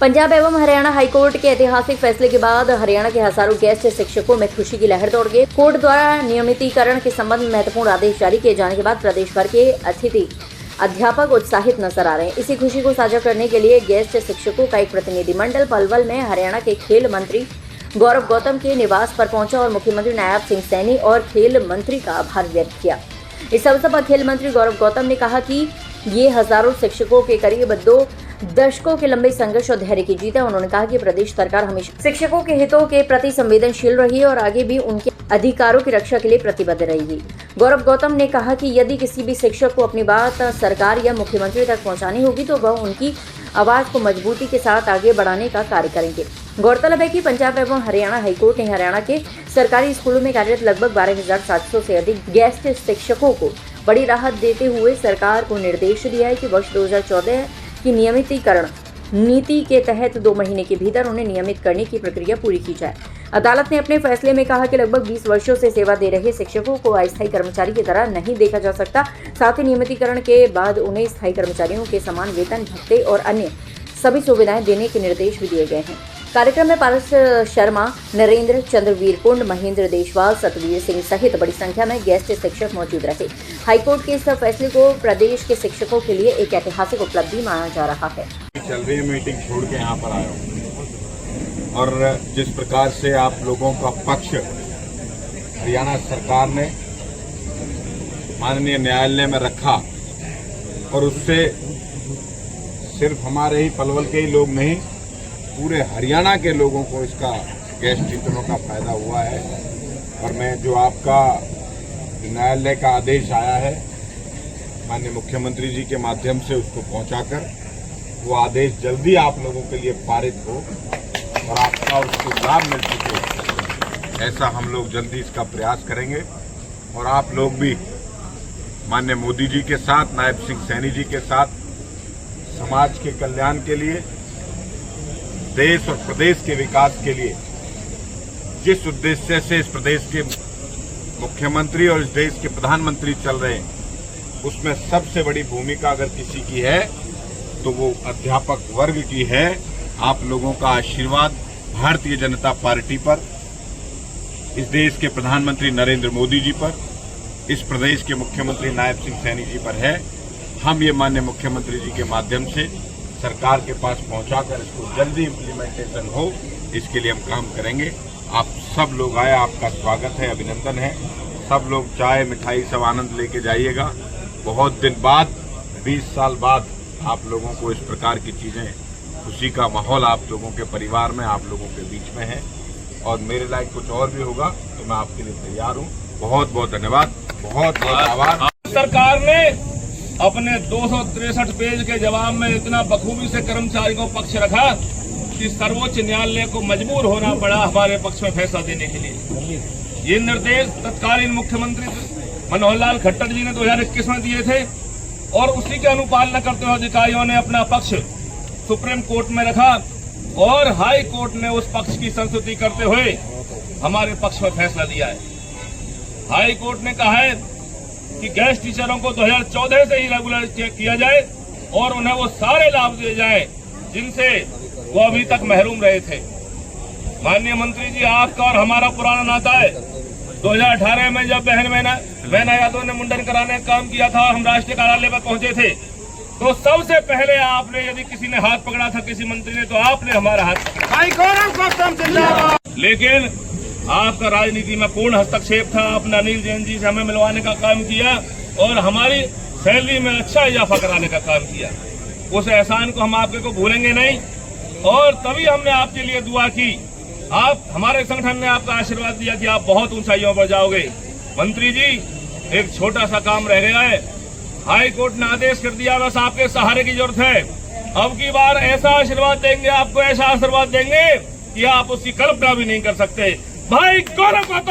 पंजाब एवं हरियाणा हाईकोर्ट के ऐतिहासिक फैसले के बाद हरियाणा के हजारों गेस्ट शिक्षकों में खुशी की लहर दौड़ गई। कोर्ट द्वारा नियमितीकरण के संबंध में महत्वपूर्ण आदेश जारी किए जाने के बाद प्रदेश भर के अतिथि अध्यापक उत्साहित नजर आ रहे हैं। इसी खुशी को साझा करने के लिए गेस्ट शिक्षकों का एक प्रतिनिधिमंडल पलवल में हरियाणा के खेल मंत्री गौरव गौतम के निवास पर पहुंचा और मुख्यमंत्री नायब सिंह सैनी और खेल मंत्री का आभार व्यक्त किया। इस अवसर पर खेल मंत्री गौरव गौतम ने कहा कि ये हजारों शिक्षकों के करीब 2 दशकों के लंबे संघर्ष और धैर्य की जीत है। उन्होंने कहा कि प्रदेश सरकार हमेशा शिक्षकों के हितों के प्रति संवेदनशील रही है और आगे भी उनके अधिकारों की रक्षा के लिए प्रतिबद्ध रहेगी। गौरव गौतम ने कहा कि यदि किसी भी शिक्षक को अपनी बात सरकार या मुख्यमंत्री तक पहुंचानी होगी तो वह उनकी आवाज को मजबूती के साथ आगे बढ़ाने का कार्य करेंगे। गौरतलब है कि पंजाब एवं हरियाणा हाईकोर्ट ने हरियाणा के सरकारी स्कूलों में कार्यरत लगभग 12,700 से अधिक गेस्ट शिक्षकों को बड़ी राहत देते हुए सरकार को निर्देश दिया है कि वर्ष 2014 की नियमितीकरण नीति के तहत 2 महीने के भीतर उन्हें नियमित करने की प्रक्रिया पूरी की जाए। अदालत ने अपने फैसले में कहा कि लगभग 20 वर्षों से सेवा दे रहे शिक्षकों को अस्थायी कर्मचारी की तरह नहीं देखा जा सकता। साथ ही नियमितीकरण के बाद उन्हें स्थायी कर्मचारियों के समान वेतन, भत्ते और अन्य सभी सुविधाएं देने के निर्देश भी दिए गए हैं। कार्यक्रम में पारस शर्मा, नरेंद्र, चंद्रवीर कुंड, महेंद्र देशवाल, सतवीर सिंह सहित बड़ी संख्या में गेस्ट शिक्षक मौजूद रहे। हाईकोर्ट के इस फैसले को प्रदेश के शिक्षकों के लिए एक ऐतिहासिक उपलब्धि माना जा रहा है। चल रही मीटिंग छोड़ के यहाँ पर आया हूँ और जिस प्रकार से आप लोगों का पक्ष हरियाणा सरकार ने माननीय न्यायालय में रखा और उससे सिर्फ हमारे ही पलवल के ही लोग नहीं, पूरे हरियाणा के लोगों को इसका गेस्ट टीचरों का फायदा हुआ है। और मैं जो आपका न्यायालय का आदेश आया है माननीय मुख्यमंत्री जी के माध्यम से उसको पहुंचाकर वो आदेश जल्दी आप लोगों के लिए पारित हो और आपका उसको लाभ मिल सके, ऐसा हम लोग जल्दी इसका प्रयास करेंगे। और आप लोग भी माननीय मोदी जी के साथ, नायब सिंह सैनी जी के साथ समाज के कल्याण के लिए, देश और प्रदेश के विकास के लिए जिस उद्देश्य से इस प्रदेश के मुख्यमंत्री और इस देश के प्रधानमंत्री चल रहे हैं, उसमें सबसे बड़ी भूमिका अगर किसी की है तो वो अध्यापक वर्ग की है। आप लोगों का आशीर्वाद भारतीय जनता पार्टी पर, इस देश के प्रधानमंत्री नरेंद्र मोदी जी पर, इस प्रदेश के मुख्यमंत्री नायब सिंह सैनी जी पर है। हम ये माननीय मुख्यमंत्री जी के माध्यम से सरकार के पास पहुंचाकर इसको जल्दी इम्प्लीमेंटेशन हो, इसके लिए हम काम करेंगे। आप सब लोग आए, आपका स्वागत है, अभिनंदन है। सब लोग चाय मिठाई सब आनंद लेके जाइएगा। बहुत दिन बाद, 20 साल बाद आप लोगों को इस प्रकार की चीज़ें, खुशी का माहौल आप लोगों के परिवार में, आप लोगों के बीच में है। और मेरे लायक कुछ और भी होगा तो मैं आपके लिए तैयार हूँ। बहुत बहुत धन्यवाद, बहुत बहुत आभार। सरकार ने अपने 263 पेज के जवाब में इतना बखूबी से कर्मचारियों को पक्ष रखा कि सर्वोच्च न्यायालय को मजबूर होना पड़ा हमारे पक्ष में फैसला देने के लिए। ये निर्देश तत्कालीन मुख्यमंत्री मनोहर लाल खट्टर जी ने 2021 में दिए थे और उसी की अनुपालना करते हुए अधिकारियों ने अपना पक्ष सुप्रीम कोर्ट में रखा और हाई कोर्ट ने उस पक्ष की संस्तुति करते हुए हमारे पक्ष में फैसला दिया है। हाई कोर्ट ने कहा है कि गेस्ट टीचरों को 2014 से ही रेगुलर किया जाए और उन्हें वो सारे लाभ दिए जाए जिनसे वो अभी तक महरूम रहे थे। माननीय मंत्री जी, आपका और हमारा पुराना नाता है। 2018 में जब बहना यादव ने मुंडन कराने का काम किया था और हम राष्ट्रीय कार्यालय पर पहुंचे थे तो सबसे पहले आपने, यदि किसी ने हाथ पकड़ा था किसी मंत्री ने, तो आपने हमारा हाथ पकड़ा। लेकिन आपका राजनीति में पूर्ण हस्तक्षेप था। आपने अनिल जैन जी से हमें मिलवाने का काम किया और हमारी सैलरी में अच्छा इजाफा कराने का काम किया। उस एहसान को हम आपके को भूलेंगे नहीं और तभी हमने आपके लिए दुआ की। आप, हमारे संगठन ने आपका आशीर्वाद दिया कि आप बहुत ऊंचाइयों पर जाओगे। मंत्री जी, एक छोटा सा काम रह गया है। हाई कोर्ट ने आदेश कर दिया, बस आपके सहारे की जरूरत है। अब की बार ऐसा आशीर्वाद देंगे, आपको ऐसा आशीर्वाद देंगे कि आप उसकी कल्पना भी नहीं कर सकते। भाई गौरव गौतम